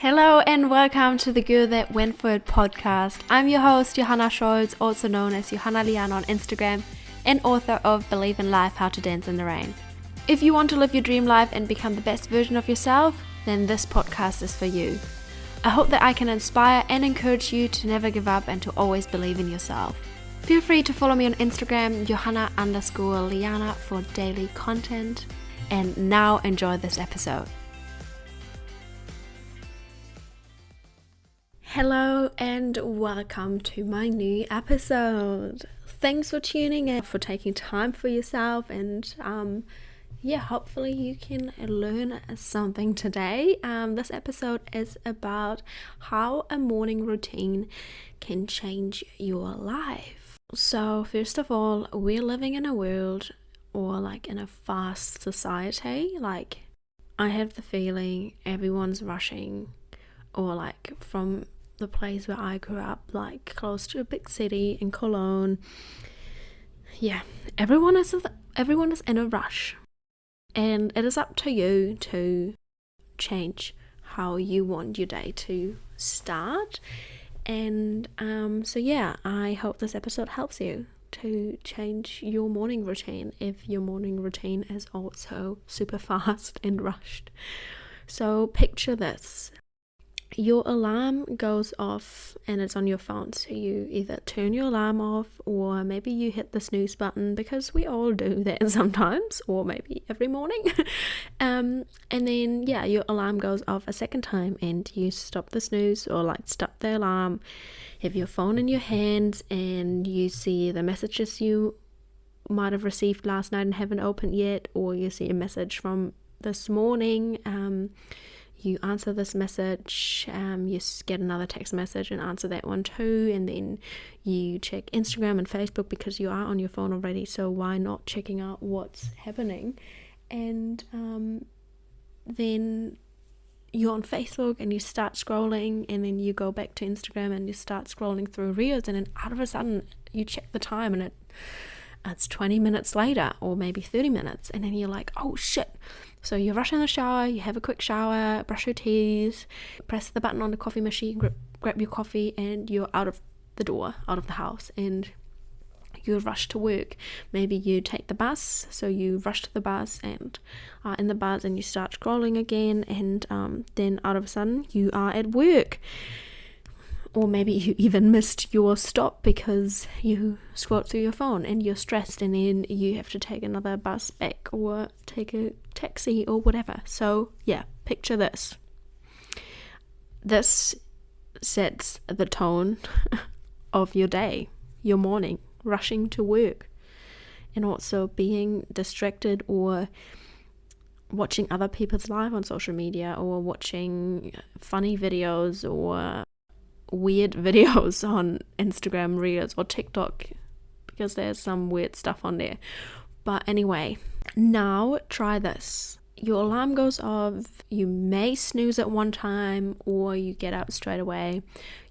Hello and welcome to the Girl That Went For It podcast. I'm your host, Johanna Scholz, also known as Johanna Lian on Instagram, and author of Believe in Life, How to Dance in the Rain. If you want to live your dream life and become the best version of yourself, then this podcast is for you. I hope that I can inspire and encourage you to never give up and to always believe in yourself. Feel free to follow me on Instagram, Johanna_Liana, for daily content. And now enjoy this episode. Hello and welcome to my new episode. Thanks for tuning in, for taking time for yourself, and hopefully you can learn something today. This episode is about how a morning routine can change your life. So first of all, we're living in a world or in a fast society. I have the feeling everyone's rushing, or from the place where I grew up, close to a big city in Cologne. Yeah, everyone is in a rush, and it is up to you to change how you want your day to start. And I hope this episode helps you to change your morning routine if your morning routine is also super fast and rushed. So picture this. Your alarm goes off and it's on your phone, so you either turn your alarm off or maybe you hit the snooze button, because we all do that sometimes, or maybe every morning. And then your alarm goes off a second time and you stop the snooze, or stop the alarm, have your phone in your hands, and you see the messages you might have received last night and haven't opened yet, or you see a message from this morning. You answer this message, you get another text message and answer that one too, and then you check Instagram and Facebook because you are on your phone already, so why not checking out what's happening? And then you're on Facebook and you start scrolling, and then you go back to Instagram and you start scrolling through Reels, and then out of a sudden you check the time and it's 20 minutes later, or maybe 30 minutes, and then you're like, oh shit. So you rush in the shower, you have a quick shower, brush your teeth, press the button on the coffee machine, grab your coffee, and you're out of the door, out of the house, and you rush to work. Maybe you take the bus, so you rush to the bus and are in the bus, and you start scrolling again, and then out of a sudden you are at work. Or maybe you even missed your stop because you scrolled through your phone and you're stressed, and then you have to take another bus back or take a taxi or whatever. So picture this. This sets the tone of your day, your morning, rushing to work, and also being distracted or watching other people's life on social media, or watching funny videos or weird videos on Instagram Reels or TikTok, because there's some weird stuff on there. But anyway, now try this. Your alarm goes off, you may snooze at one time, or you get up straight away.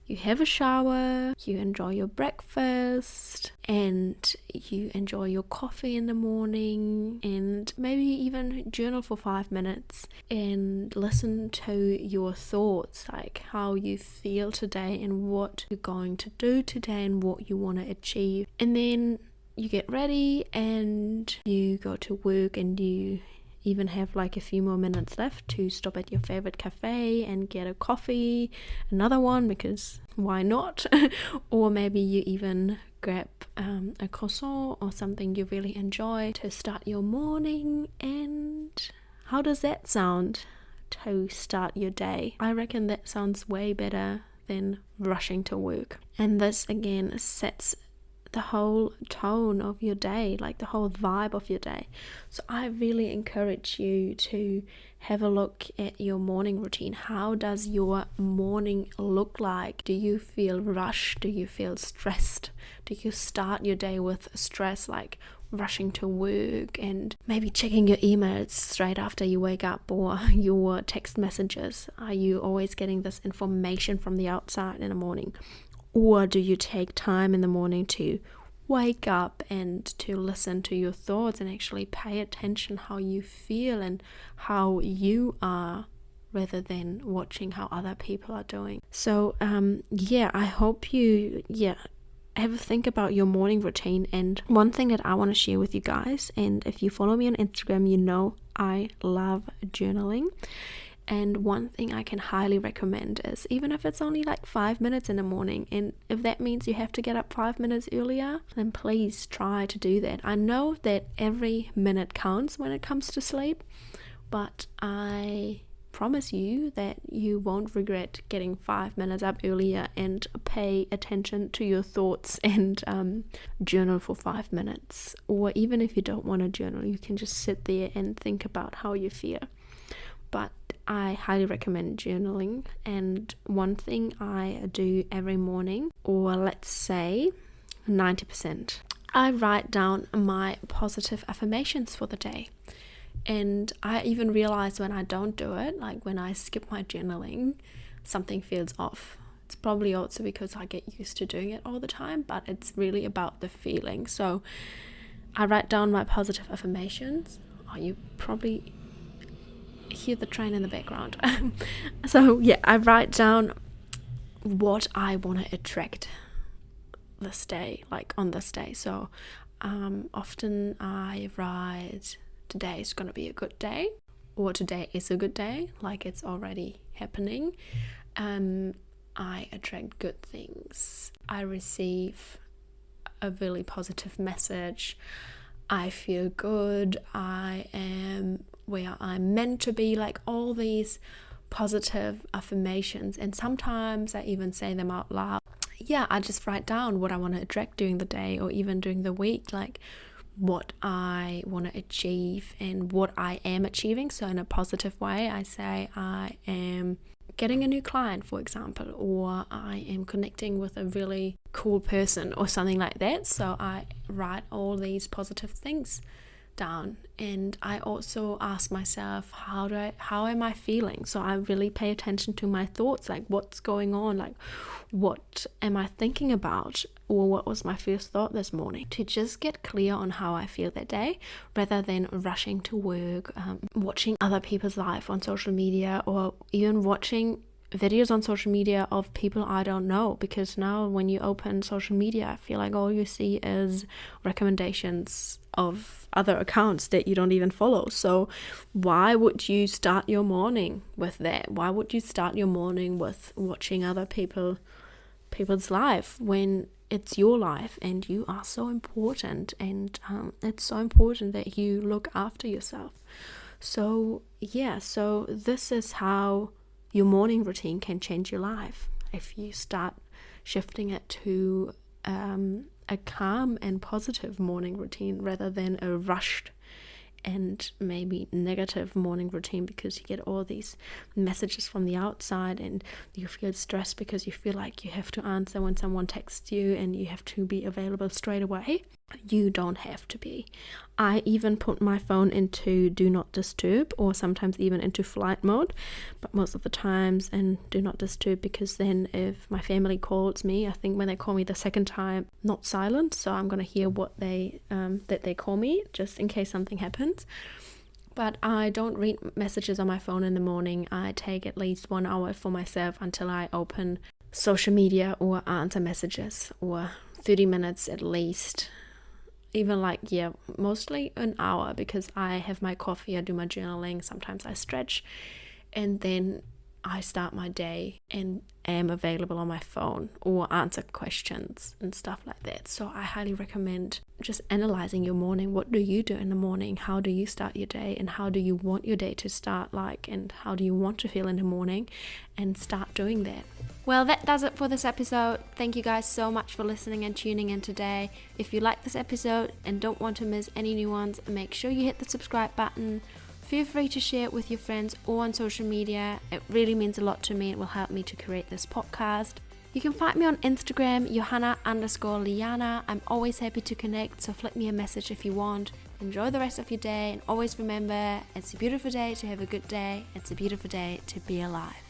You have a shower, you enjoy your breakfast, and you enjoy your coffee in the morning, and maybe even journal for 5 minutes and listen to your thoughts, how you feel today and what you're going to do today and what you want to achieve. And then you get ready and you go to work, and you even have a few more minutes left to stop at your favorite cafe and get a coffee, another one, because why not? Or maybe you even grab a croissant or something you really enjoy to start your morning. And how does that sound to start your day? I reckon that sounds way better than rushing to work. And this again sets the whole tone of your day, the whole vibe of your day. So I really encourage you to have a look at your morning routine. How does your morning look like? Do you feel rushed? Do you feel stressed? Do you start your day with stress, rushing to work and maybe checking your emails straight after you wake up, or your text messages? Are you always getting this information from the outside in the morning? Or do you take time in the morning to wake up and to listen to your thoughts and actually pay attention how you feel and how you are rather than watching how other people are doing. So I hope you have a think about your morning routine. And one thing that I want to share with you guys, and if you follow me on Instagram, you know I love journaling. And one thing I can highly recommend is, even if it's only like 5 minutes in the morning, and if that means you have to get up 5 minutes earlier, then please try to do that. I know that every minute counts when it comes to sleep, but I promise you that you won't regret getting 5 minutes up earlier, and pay attention to your thoughts and journal for 5 minutes. Or even if you don't want to journal, you can just sit there and think about how you feel. But I highly recommend journaling. And one thing I do every morning, or let's say 90%, I write down my positive affirmations for the day. And I even realize when I don't do it, like when I skip my journaling, something feels off. It's probably also because I get used to doing it all the time, but it's really about the feeling. So I write down my positive affirmations. Oh, you probably hear the train in the background. So yeah, I write down what I want to attract this day, like on this day. So often I write, today is going to be a good day, or today is a good day, like it's already happening. I attract good things. I receive a really positive message. I feel good. I am where I'm meant to be, like all these positive affirmations. And sometimes I even say them out loud. Yeah, I just write down what I want to attract during the day, or even during the week, like what I want to achieve and what I am achieving. So in a positive way, I say I am getting a new client, for example, or I am connecting with a really cool person or something like that. So I write all these positive things down, and I also ask myself, how am I feeling? So I really pay attention to my thoughts, like what's going on, like what am I thinking about, or what was my first thought this morning, to just get clear on how I feel that day, rather than rushing to work, watching other people's life on social media, or even watching videos on social media of people I don't know. Because now when you open social media, I feel like all you see is recommendations of other accounts that you don't even follow. So why would you start your morning with that? Why would you start your morning with watching other people's life, when it's your life and you are so important, and it's so important that you look after yourself. So yeah, so this is how your morning routine can change your life if you start shifting it to a calm and positive morning routine, rather than a rushed and maybe negative morning routine, because you get all these messages from the outside and you feel stressed because you feel like you have to answer when someone texts you and you have to be available straight away. You don't have to be. I even put my phone into do not disturb, or sometimes even into flight mode, but most of the times in do not disturb, because then if my family calls me, I think when they call me the second time, not silent, so I'm going to hear what they that they call me, just in case something happens. But I don't read messages on my phone in the morning. I take at least 1 hour for myself until I open social media or answer messages, or 30 minutes at least. Even mostly an hour, because I have my coffee, I do my journaling, sometimes I stretch, and then I start my day and am available on my phone or answer questions and stuff like that. So I highly recommend just analyzing your morning. What do you do in the morning? How do you start your day, and how do you want your day to start like, and how do you want to feel in the morning, and start doing that. Well, that does it for this episode. Thank you guys so much for listening and tuning in today. If you like this episode and don't want to miss any new ones, make sure you hit the subscribe button. Feel free to share it with your friends or on social media. It really means a lot to me. It will help me to create this podcast. You can find me on Instagram, Johanna_Liana. I'm always happy to connect, so flick me a message if you want. Enjoy the rest of your day, and always remember, it's a beautiful day to have a good day. It's a beautiful day to be alive.